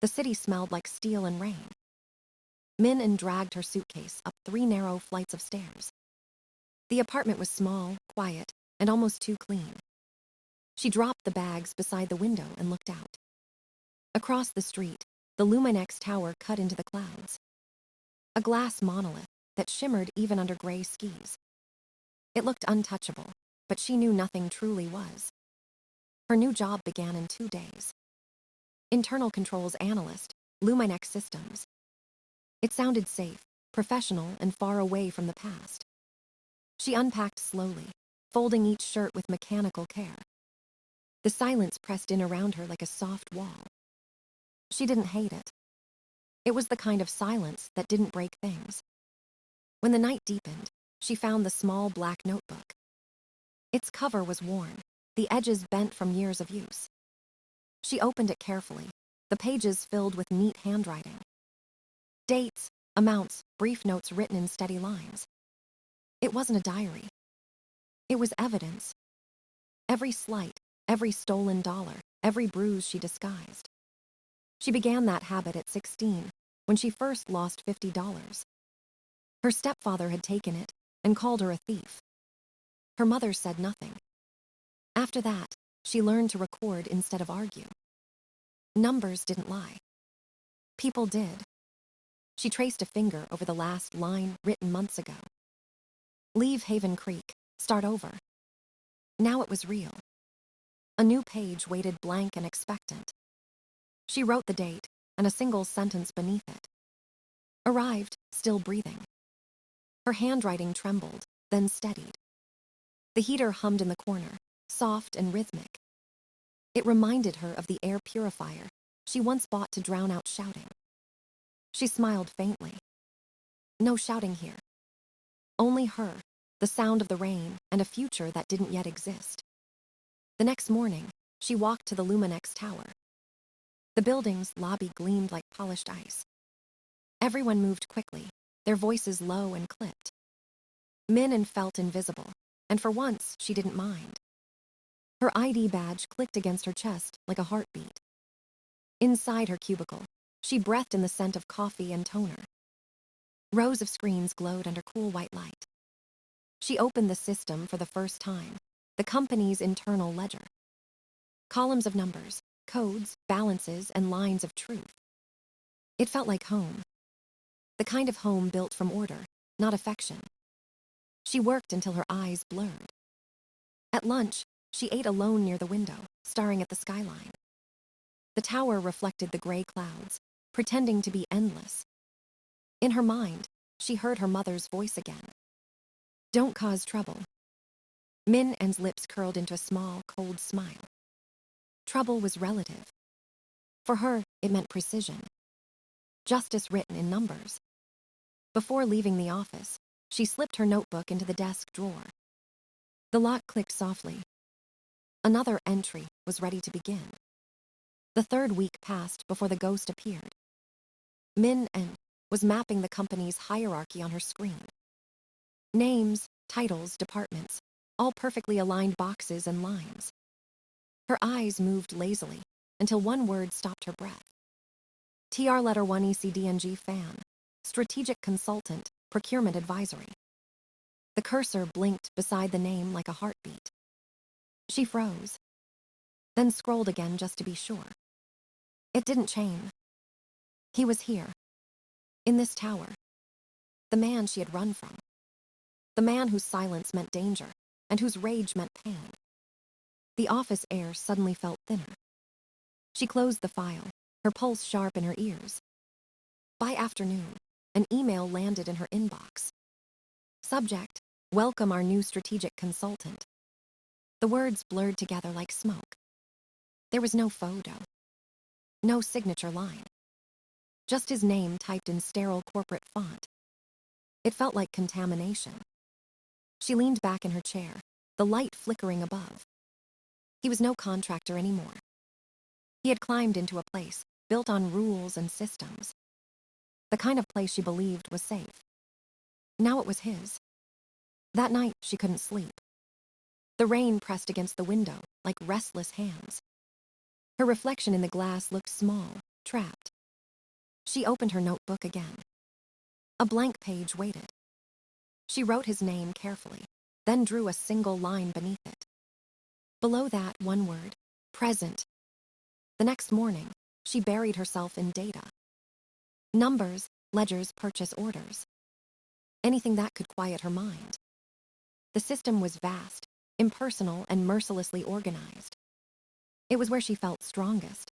The city smelled like steel and rain. Minh An dragged her suitcase up 3 narrow flights of stairs. The apartment was small, quiet, and almost too clean. She dropped the bags beside the window and looked out. Across the street, the Luminex tower cut into the clouds. A glass monolith that shimmered even under gray skies. It looked untouchable, but she knew nothing truly was. Her new job began in 2 days. Internal controls analyst, Luminex Systems. It sounded safe, professional, and far away from the past. She unpacked slowly, folding each shirt with mechanical care. The silence pressed in around her like a soft wall. She didn't hate it. It was the kind of silence that didn't break things. When the night deepened, she found the small black notebook. Its cover was worn, the edges bent from years of use. She opened it carefully, the pages filled with neat handwriting. Dates, amounts, brief notes written in steady lines. It wasn't a diary. It was evidence. Every slight, every stolen dollar, every bruise she disguised. She began that habit at 16, when she first lost $50. Her stepfather had taken it and called her a thief. Her mother said nothing. After that, she learned to record instead of argue. Numbers didn't lie. People did. She traced a finger over the last line written months ago. Leave Haven Creek, start over. Now it was real. A new page waited blank and expectant. She wrote the date and a single sentence beneath it. Arrived, still breathing. Her handwriting trembled, then steadied. The heater hummed in the corner, soft and rhythmic. It reminded her of the air purifier she once bought to drown out shouting. She smiled faintly. No shouting here. Only her, the sound of the rain, and a future that didn't yet exist. The next morning, she walked to the Luminex tower. The building's lobby gleamed like polished ice. Everyone moved quickly, their voices low and clipped. Minh An felt invisible, and for once she didn't mind. Her ID badge clicked against her chest like a heartbeat. Inside her cubicle, she breathed in the scent of coffee and toner. Rows of screens glowed under cool white light. She opened the system for the first time, the company's internal ledger. Columns of numbers, codes, balances, and lines of truth. It felt like home. The kind of home built from order, not affection. She worked until her eyes blurred. At lunch, she ate alone near the window, staring at the skyline. The tower reflected the gray clouds, pretending to be endless. In her mind, she heard her mother's voice again. Don't cause trouble. Minh An's lips curled into a small, cold smile. Trouble was relative. For her, it meant precision. Justice written in numbers. Before leaving the office, she slipped her notebook into the desk drawer. The lock clicked softly. Another entry was ready to begin. The 3rd week passed before the ghost appeared. Minh An was mapping the company's hierarchy on her screen. Names, titles, departments, all perfectly aligned boxes and lines. Her eyes moved lazily until one word stopped her breath. TR letter 1 ECDNG fan, strategic consultant, procurement advisory. The cursor blinked beside the name like a heartbeat. She froze, then scrolled again just to be sure. It didn't change. He was here, in this tower. The man she had run from. The man whose silence meant danger, and whose rage meant pain. The office air suddenly felt thinner. She closed the file, her pulse sharp in her ears. By afternoon, an email landed in her inbox. Subject, welcome our new strategic consultant. The words blurred together like smoke. There was no photo. No signature line. Just his name typed in sterile corporate font. It felt like contamination. She leaned back in her chair, the light flickering above. He was no contractor anymore. He had climbed into a place built on rules and systems. The kind of place she believed was safe. Now it was his. That night, she couldn't sleep. The rain pressed against the window like restless hands. Her reflection in the glass looked small, trapped. She opened her notebook again. A blank page waited. She wrote his name carefully, then drew a single line beneath it. Below that, one word, present. The next morning, she buried herself in data. Numbers, ledgers, purchase orders. Anything that could quiet her mind. The system was vast, impersonal, and mercilessly organized. It was where she felt strongest.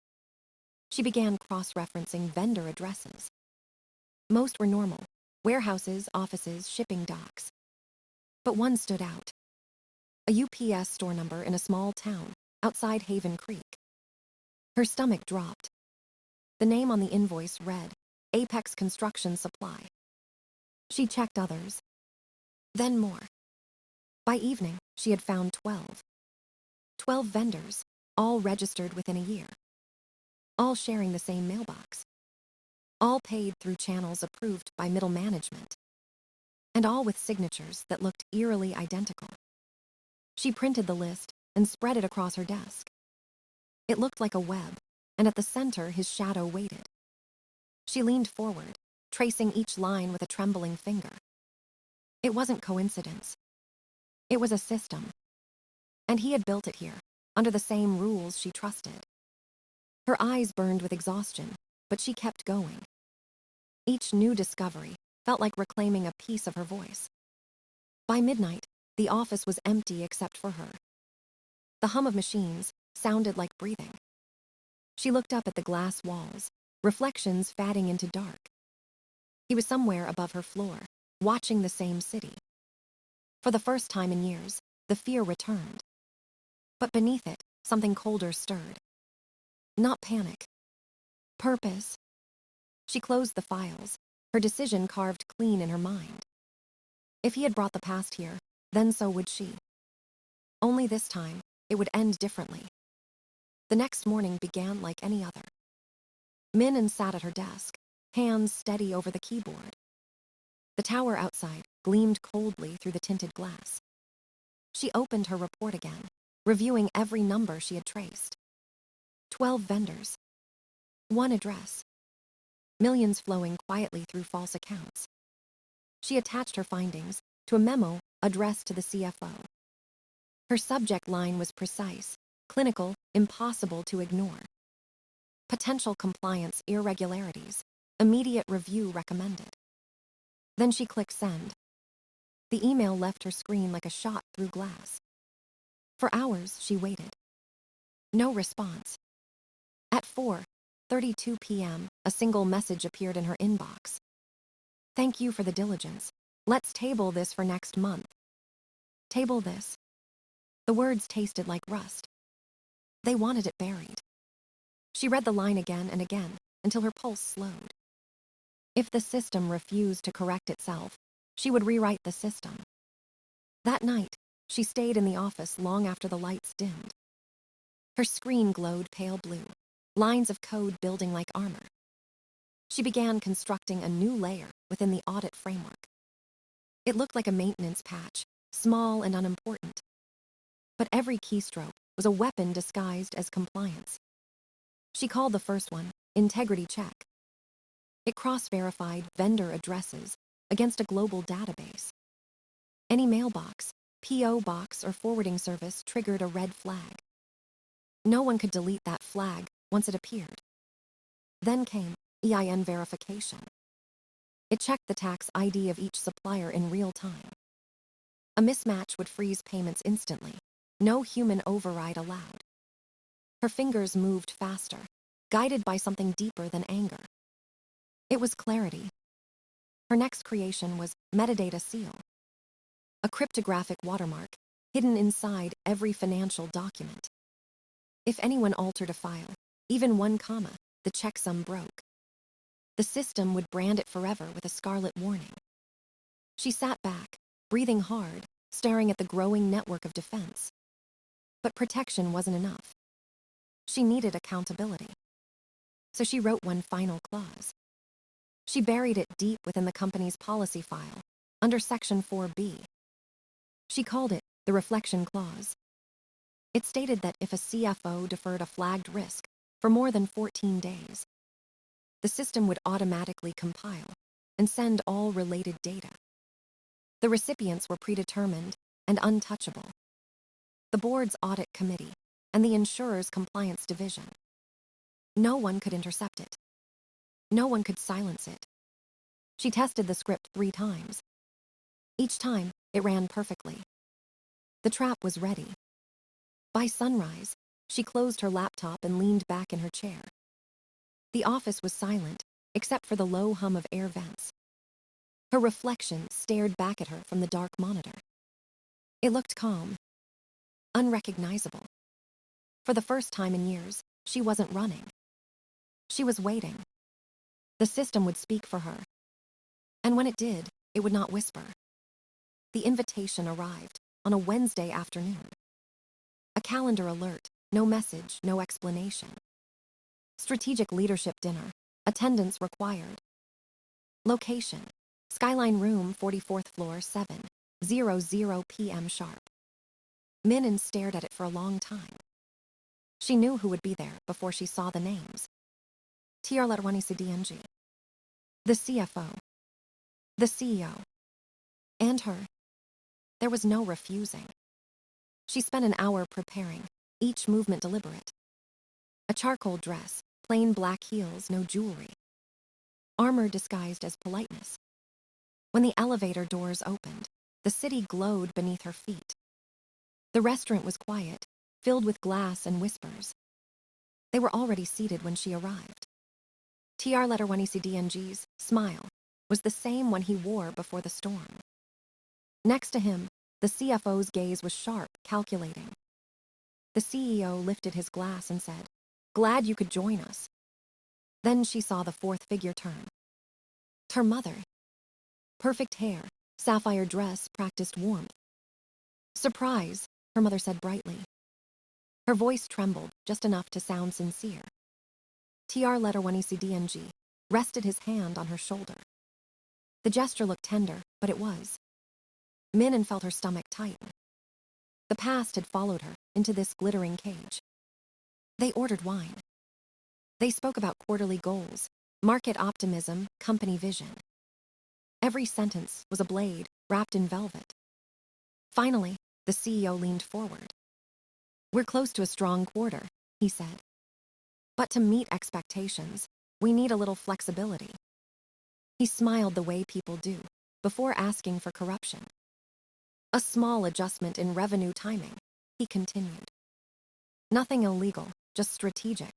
She began cross-referencing vendor addresses. Most were normal: warehouses, offices, shipping docks. But one stood out. A UPS store number in a small town outside Haven Creek. Her stomach dropped. The name on the invoice read, Apex Construction Supply. She checked others. Then more. By evening, she had found 12. 12 vendors, all registered within a year. All sharing the same mailbox. All paid through channels approved by middle management. And all with signatures that looked eerily identical. She printed the list and spread it across her desk. It looked like a web, and at the center his shadow waited. She leaned forward, tracing each line with a trembling finger. It wasn't coincidence. It was a system. And he had built it here, under the same rules she trusted. Her eyes burned with exhaustion, but she kept going. Each new discovery felt like reclaiming a piece of her voice. By midnight, the office was empty except for her. The hum of machines sounded like breathing. She looked up at the glass walls, reflections fading into dark. He was somewhere above her floor, watching the same city. For the first time in years, the fear returned. But beneath it, something colder stirred. Not panic. Purpose. She closed the files, her decision carved clean in her mind. If he had brought the past here, then so would she. Only this time, it would end differently. The next morning began like any other. Minh An sat at her desk, hands steady over the keyboard. The tower outside gleamed coldly through the tinted glass. She opened her report again, reviewing every number she had traced. 12 vendors. One address. Millions flowing quietly through false accounts. She attached her findings to a memo addressed to the CFO. Her subject line was precise, clinical, impossible to ignore. Potential compliance irregularities, immediate review recommended. Then she clicked send. The email left her screen like a shot through glass. For hours, she waited. No response. At 4:32 p.m., a single message appeared in her inbox. Thank you for the diligence. Let's table this for next month. Table this. The words tasted like rust. They wanted it buried. She read the line again and again until her pulse slowed. If the system refused to correct itself, she would rewrite the system. That night, she stayed in the office long after the lights dimmed. Her screen glowed pale blue, lines of code building like armor. She began constructing a new layer within the audit framework. It looked like a maintenance patch, small and unimportant. But every keystroke was a weapon disguised as compliance. She called the first one integrity check. It cross-verified vendor addresses against a global database. Any mailbox, PO box, or forwarding service triggered a red flag. No one could delete that flag once it appeared. Then came EIN verification. It checked the tax ID of each supplier in real time. A mismatch would freeze payments instantly. No human override allowed. Her fingers moved faster, guided by something deeper than anger. It was clarity. Her next creation was metadata seal, a cryptographic watermark hidden inside every financial document. If anyone altered a file, even one comma, the checksum broke. The system would brand it forever with a scarlet warning. She sat back, breathing hard, staring at the growing network of defense. But protection wasn't enough. She needed accountability. So she wrote one final clause. She buried it deep within the company's policy file, under Section 4B. She called it the reflection clause. It stated that if a CFO deferred a flagged risk for more than 14 days, the the system would automatically compile and send all related data. The recipients were predetermined and untouchable. The board's audit committee and the insurer's compliance division. No one could intercept it. No one could silence it. She tested the script 3 times. Each time, it ran perfectly. The trap was ready. By sunrise, she closed her laptop and leaned back in her chair. The office was silent, except for the low hum of air vents. Her reflection stared back at her from the dark monitor. It looked calm, unrecognizable. For the first time in years, she wasn't running. She was waiting. The system would speak for her. And when it did, it would not whisper. The invitation arrived on a Wednesday afternoon. A calendar alert, no message, no explanation. Strategic leadership dinner, attendance required. Location, Skyline Room, 44th floor, 7:00 p.m. sharp. Minh An stared at it for a long time. She knew who would be there before she saw the names. TR the CFO, the CEO, and her. There was no refusing. She spent an hour preparing, each movement deliberate. A charcoal dress, plain black heels, no jewelry. Armor disguised as politeness. When the elevator doors opened, the city glowed beneath her feet. The restaurant was quiet, filled with glass and whispers. They were already seated when she arrived. TR**'''''''''''''''''''''''''''''''''' smile was the same one he wore before the storm. Next to him, the CFO's gaze was sharp, calculating. The CEO lifted his glass and said, "Glad you could join us." Then she saw the fourth figure turn. Her mother. Perfect hair, sapphire dress, practiced warmth. "Surprise," her mother said brightly. Her voice trembled, just enough to sound sincere. TR******, rested his hand on her shoulder. The gesture looked tender, but it was. Minh An felt her stomach tighten. The past had followed her into this glittering cage. They ordered wine. They spoke about quarterly goals, market optimism, company vision. Every sentence was a blade wrapped in velvet. Finally, the CEO leaned forward. "We're close to a strong quarter," he said. "But to meet expectations, we need a little flexibility." He smiled the way people do, before asking for corruption. "A small adjustment in revenue timing," he continued. "Nothing illegal, just strategic."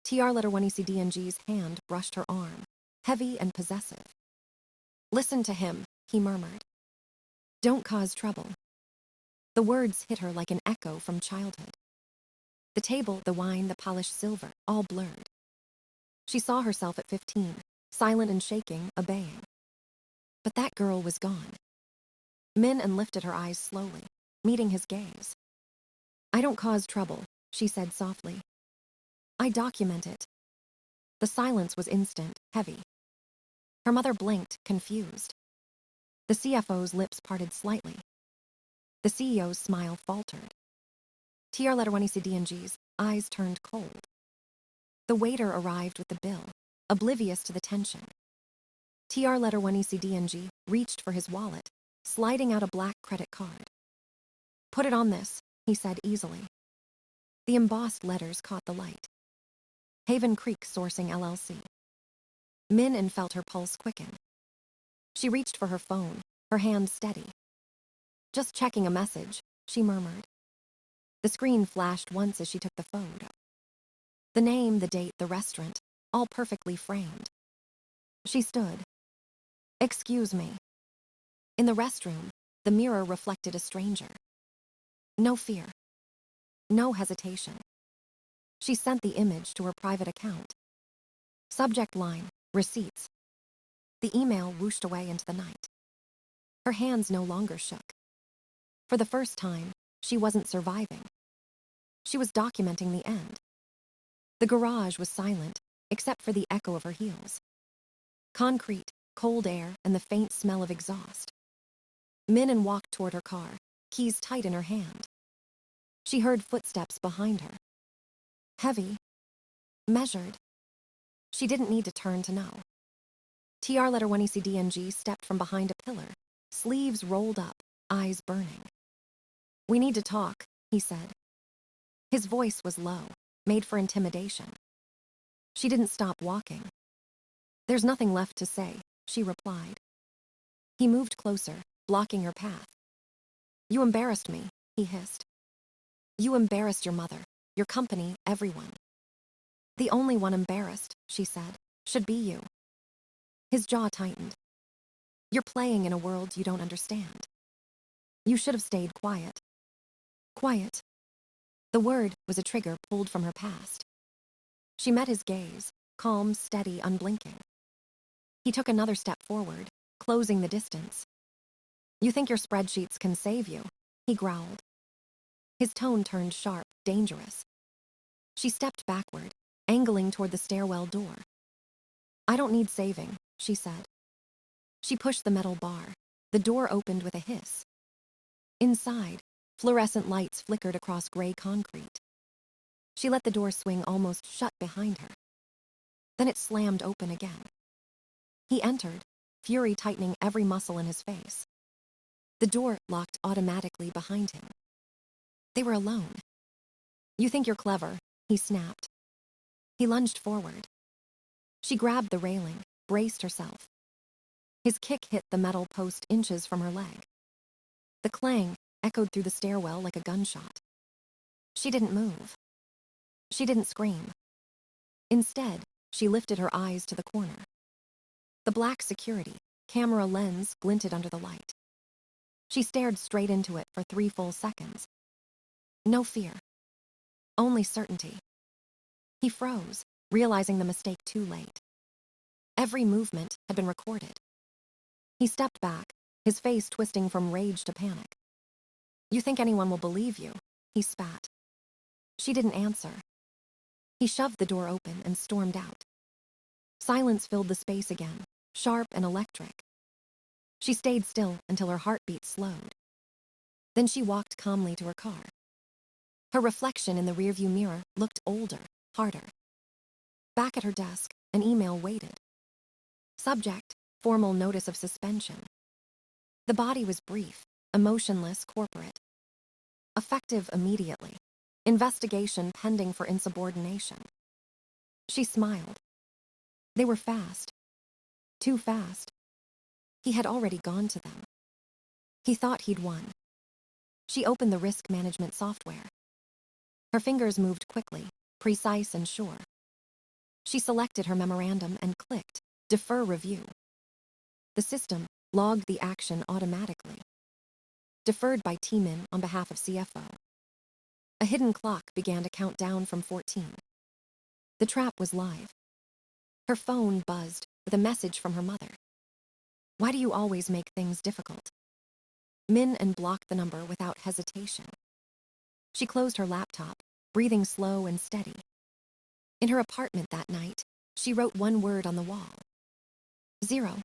TR***'**''''''''''''''''''''''''''''''''''''' hand brushed her arm, heavy and possessive. "Listen to him," he murmured. "Don't cause trouble." The words hit her like an echo from childhood. The table, the wine, the polished silver, all blurred. She saw herself at 15, silent and shaking, obeying. But that girl was gone. Minh An lifted her eyes slowly, meeting his gaze. "I don't cause trouble," she said softly. "I document it." The silence was instant, heavy. Her mother blinked, confused. The CFO's lips parted slightly. The CEO's smile faltered. TR***'**''''''''''''''''''''''''''''''''' eyes turned cold. The waiter arrived with the bill, oblivious to the tension. TR***'**''''''''''' reached for his wallet, sliding out a black credit card. "Put it on this," he said easily. The embossed letters caught the light. Haven Creek Sourcing LLC. Minh An felt her pulse quicken. She reached for her phone, her hand steady. "Just checking a message," she murmured. The screen flashed once as she took the photo. The name, the date, the restaurant, all perfectly framed. She stood. "Excuse me." In the restroom, the mirror reflected a stranger. No fear. No hesitation. She sent the image to her private account. Subject line, receipts. The email whooshed away into the night. Her hands no longer shook. For the first time, she wasn't surviving. She was documenting the end. The garage was silent, except for the echo of her heels. Concrete, cold air, and the faint smell of exhaust. Minh An walked toward her car, keys tight in her hand. She heard footsteps behind her. Heavy, measured. She didn't need to turn to know. TR letter 1 ECDNG stepped from behind a pillar, sleeves rolled up, eyes burning. "We need to talk," he said. His voice was low, made for intimidation. She didn't stop walking. "There's nothing left to say," she replied. He moved closer, blocking her path. "You embarrassed me," he hissed. "You embarrassed your mother, your company, everyone." "The only one embarrassed," she said, "should be you." His jaw tightened. "You're playing in a world you don't understand. You should have stayed quiet." Quiet. The word was a trigger pulled from her past. She met his gaze, calm, steady, unblinking. He took another step forward, closing the distance. "You think your spreadsheets can save you?" he growled. His tone turned sharp, dangerous. She stepped backward, angling toward the stairwell door. "I don't need saving," she said. She pushed the metal bar. The door opened with a hiss. Inside, fluorescent lights flickered across gray concrete. She let the door swing almost shut behind her. Then it slammed open again. He entered, fury tightening every muscle in his face. The door locked automatically behind him. They were alone. "You think you're clever," he snapped. He lunged forward. She grabbed the railing, braced herself. His kick hit the metal post inches from her leg. The clang echoed through the stairwell like a gunshot. She didn't move. She didn't scream. Instead, she lifted her eyes to the corner. The black security camera lens glinted under the light. She stared straight into it for 3 full seconds. No fear. Only certainty. He froze, realizing the mistake too late. Every movement had been recorded. He stepped back, his face twisting from rage to panic. "You think anyone will believe you?" he spat. She didn't answer. He shoved the door open and stormed out. Silence filled the space again, sharp and electric. She stayed still until her heartbeat slowed. Then she walked calmly to her car. Her reflection in the rearview mirror looked older, harder. Back at her desk, an email waited. Subject, formal notice of suspension. The body was brief, emotionless, corporate. Effective immediately. Investigation pending for insubordination. She smiled. They were fast. Too fast. He had already gone to them. He thought he'd won. She opened the risk management software. Her fingers moved quickly, precise and sure. She selected her memorandum and clicked, Defer Review. The system logged the action automatically. Deferred by T-Min on behalf of CFO. A hidden clock began to count down from 14. The trap was live. Her phone buzzed with a message from her mother. "Why do you always make things difficult?" Min An blocked the number without hesitation. She closed her laptop, breathing slow and steady. In her apartment that night, she wrote one word on the wall. 0.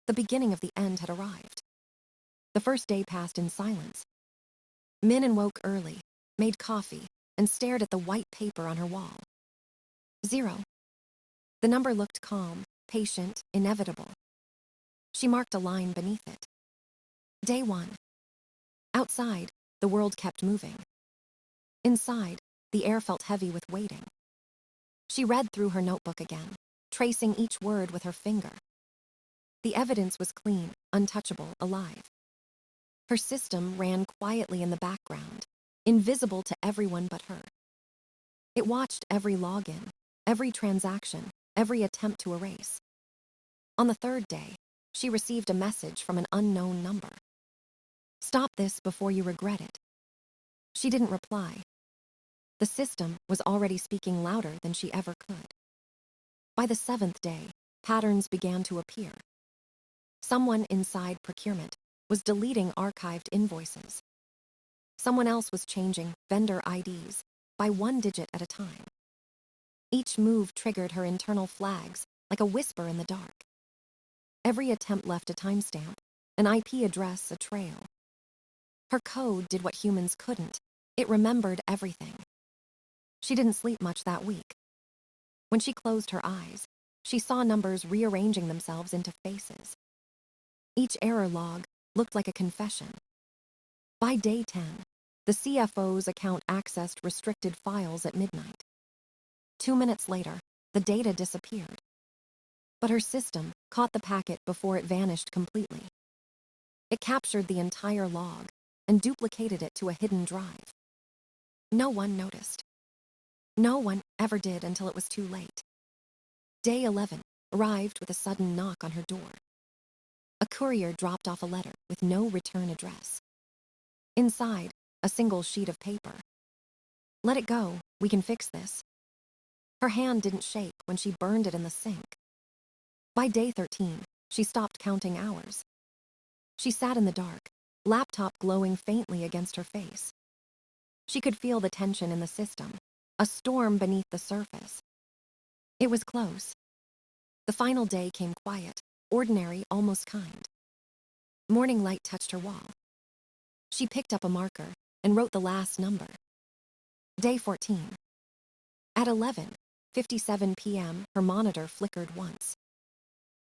The beginning of the end had arrived. The first day passed in silence. Min An woke early, made coffee, and stared at the white paper on her wall. 0. The number looked calm, patient, inevitable. She marked a line beneath it. Day 1. Outside, the world kept moving. Inside, the air felt heavy with waiting. She read through her notebook again, tracing each word with her finger. The evidence was clean, untouchable, alive. Her system ran quietly in the background, invisible to everyone but her. It watched every login, every transaction, every attempt to erase. On the 3rd day, she received a message from an unknown number. "Stop this before you regret it." She didn't reply. The system was already speaking louder than she ever could. By the 7th day, patterns began to appear. Someone inside procurement was deleting archived invoices. Someone else was changing vendor IDs by 1 digit at a time. Each move triggered her internal flags like a whisper in the dark. Every attempt left a timestamp, an IP address, a trail. Her code did what humans couldn't. It remembered everything. She didn't sleep much that week. When she closed her eyes, she saw numbers rearranging themselves into faces. Each error log looked like a confession. By day 10, the CFO's account accessed restricted files at midnight. 2 minutes later, the data disappeared. But her system caught the packet before it vanished completely. It captured the entire log and duplicated it to a hidden drive. No one noticed. No one ever did until it was too late. Day 11 arrived with a sudden knock on her door. A courier dropped off a letter with no return address. Inside, a single sheet of paper. "Let it go, we can fix this." Her hand didn't shake when she burned it in the sink. By day 13, she stopped counting hours. She sat in the dark, laptop glowing faintly against her face. She could feel the tension in the system, a storm beneath the surface. It was close. The final day came quiet, ordinary, almost kind. Morning light touched her wall. She picked up a marker and wrote the last number. Day 14. At 11:57 p.m., her monitor flickered once.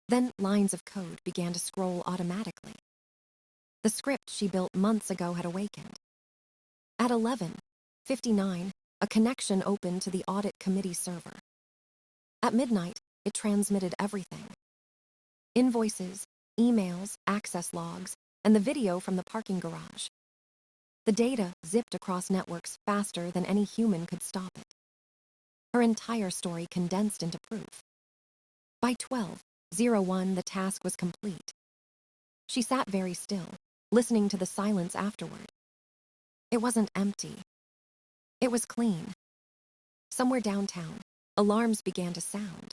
Then lines of code began to scroll automatically. The script she built months ago had awakened. At 11:59, a connection opened to the audit committee server. At midnight, it transmitted everything. Invoices, emails, access logs, and the video from the parking garage. The data zipped across networks faster than any human could stop it. Her entire story condensed into proof. By 12:01, the task was complete. She sat very still, listening to the silence afterward. It wasn't empty. It was clean. Somewhere downtown, alarms began to sound.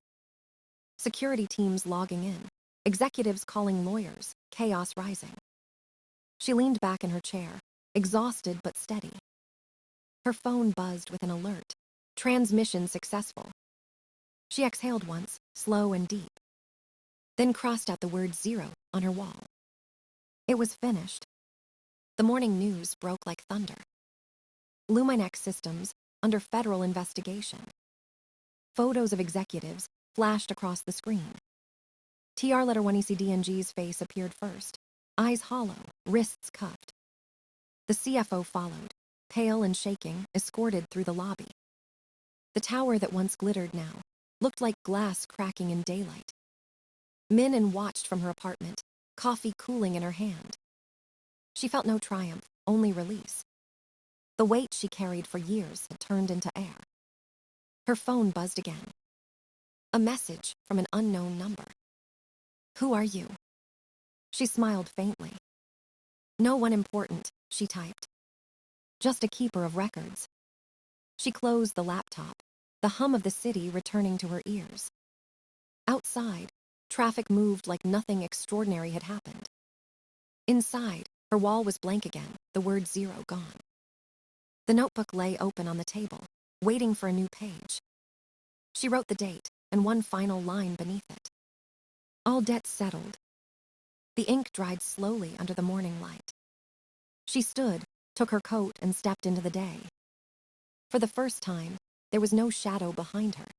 Security teams logging in, executives calling lawyers, chaos rising. She leaned back in her chair, exhausted but steady. Her phone buzzed with an alert. Transmission successful. She exhaled once, slow and deep, then crossed out the word 0 on her wall. It was finished. The morning news broke like thunder. Luminex Systems under federal investigation. Photos of executives flashed across the screen. TR letter 1ECDNG's face appeared first, eyes hollow, wrists cuffed. The CFO followed, pale and shaking, escorted through the lobby. The tower that once glittered now looked like glass cracking in daylight. Minh An watched from her apartment, coffee cooling in her hand. She felt no triumph, only release. The weight she carried for years had turned into air. Her phone buzzed again. A message from an unknown number. "Who are you?" She smiled faintly. "No one important," she typed. "Just a keeper of records." She closed the laptop, the hum of the city returning to her ears. Outside, traffic moved like nothing extraordinary had happened. Inside, her wall was blank again, the word 0 gone. The notebook lay open on the table, waiting for a new page. She wrote the date and one final line beneath it. All debts settled. The ink dried slowly under the morning light. She stood, took her coat, and stepped into the day. For the first time, there was no shadow behind her.